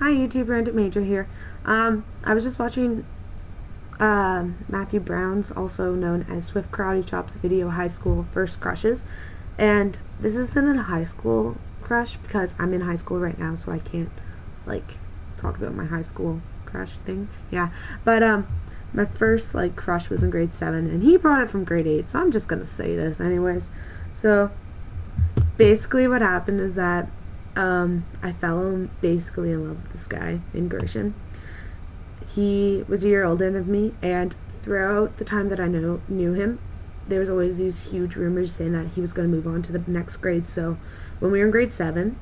Hi YouTube, RandomADro here. I was just watching Matthew Brown's, also known as Swift Karate Chop's video, High School First Crushes. And this isn't a high school crush because I'm in high school right now, so I can't, like, talk about my high school crush thing. Yeah, but my first, like, crush was in grade 7, and he brought it from grade 8, so I'm just gonna say this anyways. So, basically what happened is that I fell basically in love with this guy named Gershon. He was a year older than me, and throughout the time that I knew him, there was always these huge rumors saying that he was going to move on to the next grade. So when we were in grade 7,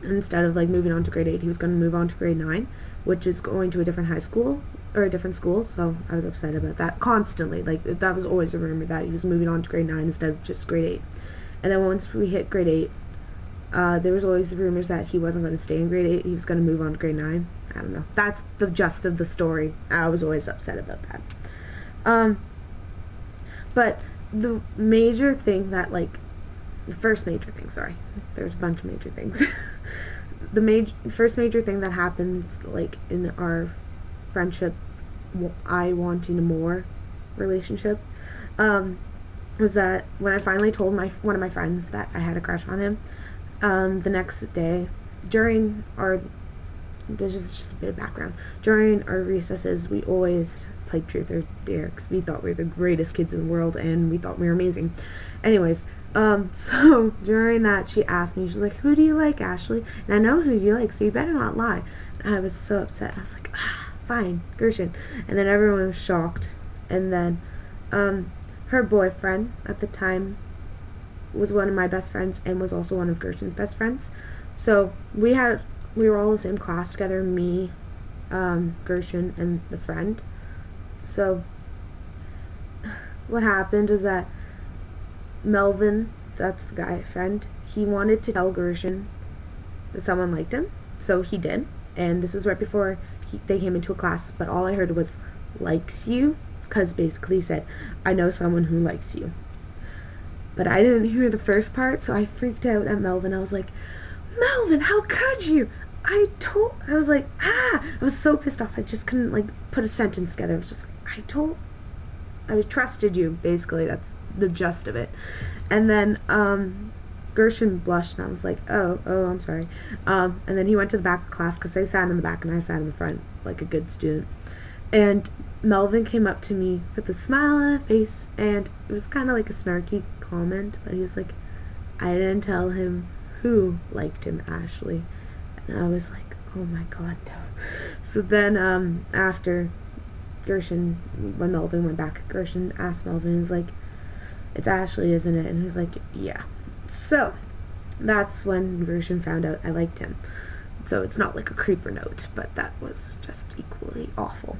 instead of like moving on to grade 8, he was going to move on to grade 9, which is going to a different high school or a different school. So I was upset about that constantly. Like, that was always a rumor that he was moving on to grade 9 instead of just grade 8. And then once we hit grade 8, there was always the rumors that he wasn't going to stay in grade 8, he was going to move on to grade 9. I don't know. That's the gist of the story. I was always upset about that. But the major thing that, like, the first major thing, sorry, there's a bunch of major things. The first major thing that happens, like, in our friendship, I wanting more relationship, was that when I finally told one of my friends that I had a crush on him, the next day, during our, this is just a bit of background, during our recesses, we always played Truth or Dare, because we thought we were the greatest kids in the world, and we thought we were amazing. Anyways, so during that, she asked me, she's like, who do you like, Ashley? And I know who you like, so you better not lie. And I was so upset. I was like, fine, Gershon. And then everyone was shocked. And then, her boyfriend at the time was one of my best friends and was also one of Gershon's best friends. So we were all in the same class together, me, Gershon, and the friend. So what happened was that Melvin, that's the guy, friend, he wanted to tell Gershon that someone liked him, so he did. And this was right before they came into a class, but all I heard was, likes you, because basically he said, I know someone who likes you. But I didn't hear the first part, so I freaked out at Melvin. I was like, Melvin, how could you? I was like, I was so pissed off. I just couldn't, like, put a sentence together. I was just like, I trusted you, basically. That's the gist of it. And then, Gershon blushed, and I was like, oh, I'm sorry. And then he went to the back of the class, because they sat in the back, and I sat in the front, like a good student. And Melvin came up to me with a smile on his face, and it was kind of like a snarky comment, but he was like, I didn't tell him who liked him, Ashley. And I was like, oh my god, no. So then, after Gershon, when Melvin went back, Gershon asked Melvin, he was like, it's Ashley, isn't it? And he's like, yeah. So that's when Gershon found out I liked him. So it's not like a creeper note, but that was just equally awful.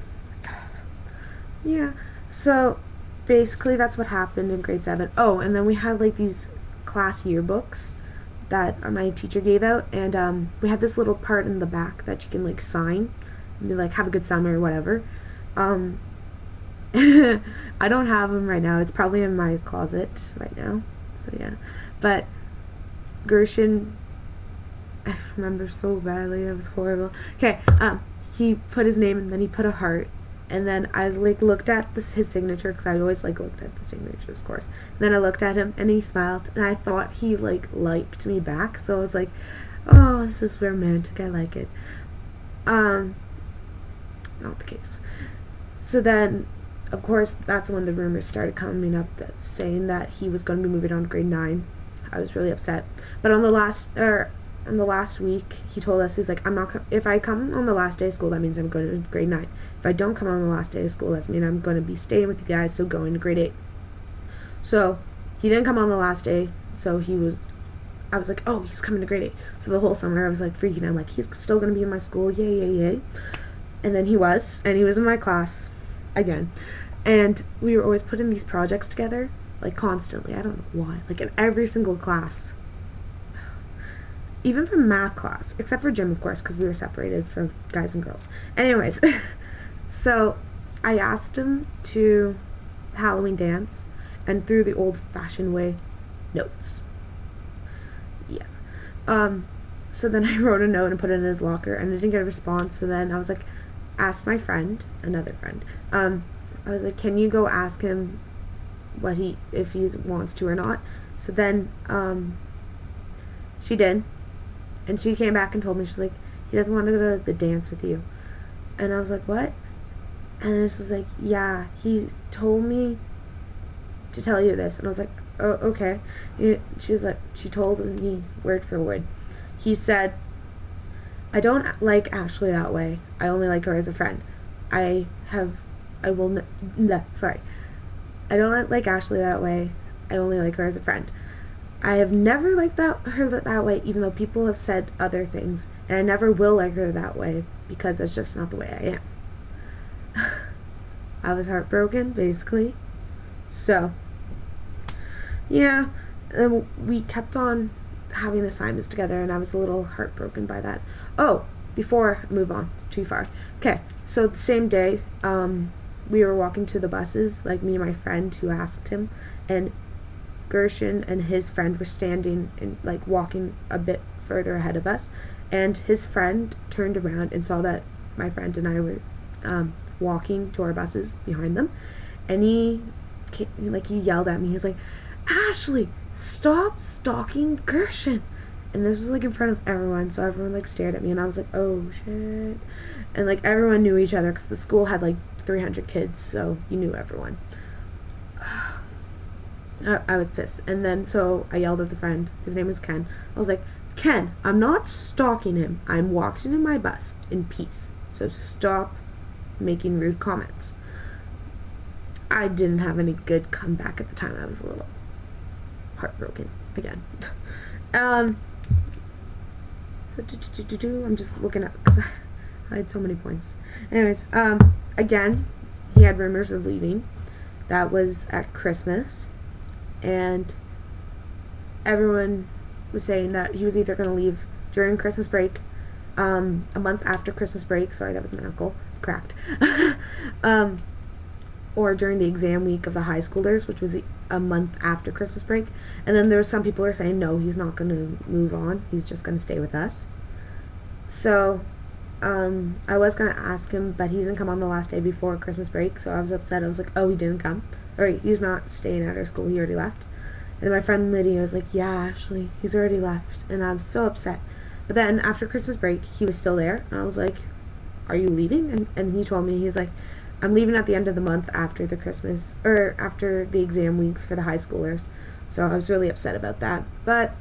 Yeah, so basically that's what happened in grade 7. Oh, and then we had like these class yearbooks that my teacher gave out, and we had this little part in the back that you can like sign and be like, have a good summer or whatever. I don't have them right now. It's probably in my closet right now. So yeah, but Gershon, I remember so badly. It was horrible. Okay, he put his name and then he put a heart. And then I like looked at his signature, because I always like looked at the signatures, of course. And then I looked at him and he smiled, and I thought he like liked me back. So I was like, oh, this is romantic. I like it. Not the case. So then, of course, that's when the rumors started coming up that saying that he was going to be moving on to grade 9. I was really upset. But on the last week, he told us, he's like, if I come on the last day of school, that means I'm going to grade 9. If I don't come on the last day of school, that means I'm going to be staying with you guys, so going to grade 8. So he didn't come on the last day, so I was like, oh, he's coming to grade 8. So the whole summer I was like freaking out. I'm like, he's still going to be in my school, yay. And then he was in my class again. And we were always putting these projects together, like constantly. I don't know why. Like in every single class. Even from math class, except for gym, of course, because we were separated for guys and girls. Anyways, so I asked him to Halloween dance, and through the old-fashioned way, notes. Yeah. So then I wrote a note and put it in his locker, and I didn't get a response. So then I was like, asked my friend, another friend, I was like, can you go ask him if he wants to or not? So then she did, and she came back and told me, she's like, he doesn't want to go to the dance with you. And I was like, what? And then she's like, yeah, he told me to tell you this. And I was like, oh, okay. She was like, she told me word for word. He said, I don't like Ashley that way. I only like her as a friend. I don't like Ashley that way. I only like her as a friend. I have never liked her that way, even though people have said other things. And I never will like her that way, because that's just not the way I am. I was heartbroken, basically. So, yeah, we kept on having assignments together, and I was a little heartbroken by that. Oh, before I move on too far. Okay, so the same day, we were walking to the buses, like me and my friend who asked him, and Gershon and his friend were standing and like walking a bit further ahead of us, and his friend turned around and saw that my friend and I were walking to our buses behind them, and he yelled at me. He's like, Ashley, stop stalking Gershon. And this was like in front of everyone, so everyone like stared at me, and I was like, oh shit. And like everyone knew each other because the school had like 300 kids, so you knew everyone. I was pissed. And then so I yelled at the friend, his name is Ken. I was like, Ken, I'm not stalking him. I'm walking in my bus in peace, so stop making rude comments. I didn't have any good comeback at the time. I was a little heartbroken again. So I'm just looking up because I had so many points. Anyways, again, he had rumors of leaving. That was at Christmas, and everyone was saying that he was either going to leave during Christmas break, a month after Christmas break. Sorry, that was my knuckle cracked. Or during the exam week of the high schoolers, which was a month after Christmas break. And then there were some people who are saying, no, he's not going to move on. He's just going to stay with us. So, I was going to ask him, but he didn't come on the last day before Christmas break, so I was upset. I was like, oh, he didn't come. Or he's not staying at our school. He already left. And then my friend Lydia was like, yeah, Ashley, he's already left. And I was so upset. But then after Christmas break, he was still there. And I was like, are you leaving? And he told me, he's like, I'm leaving at the end of the month after the Christmas, or after the exam weeks for the high schoolers. So I was really upset about that. But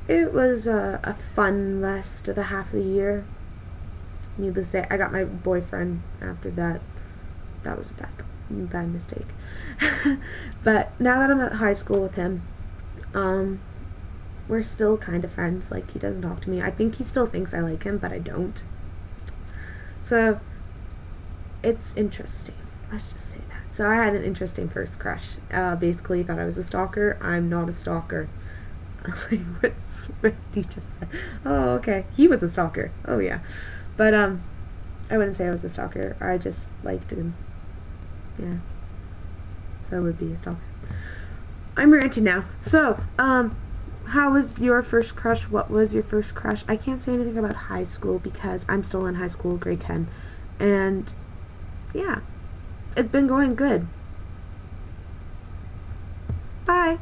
it was a fun rest of the half of the year. Needless to say, I got my boyfriend after that. That was a bad mistake. But now that I'm at high school with him, we're still kind of friends. Like, he doesn't talk to me. I think he still thinks I like him, but I don't. So it's interesting. Let's just say that. So I had an interesting first crush. Basically thought I was a stalker. I'm not a stalker. Like, what did you just say? Oh, okay. He was a stalker. Oh, yeah. But, I wouldn't say I was a stalker. I just liked him. Yeah. So I would be a stalker. I'm ranting now. So, how was your first crush? What was your first crush? I can't say anything about high school because I'm still in high school, grade 10. And yeah, it's been going good. Bye.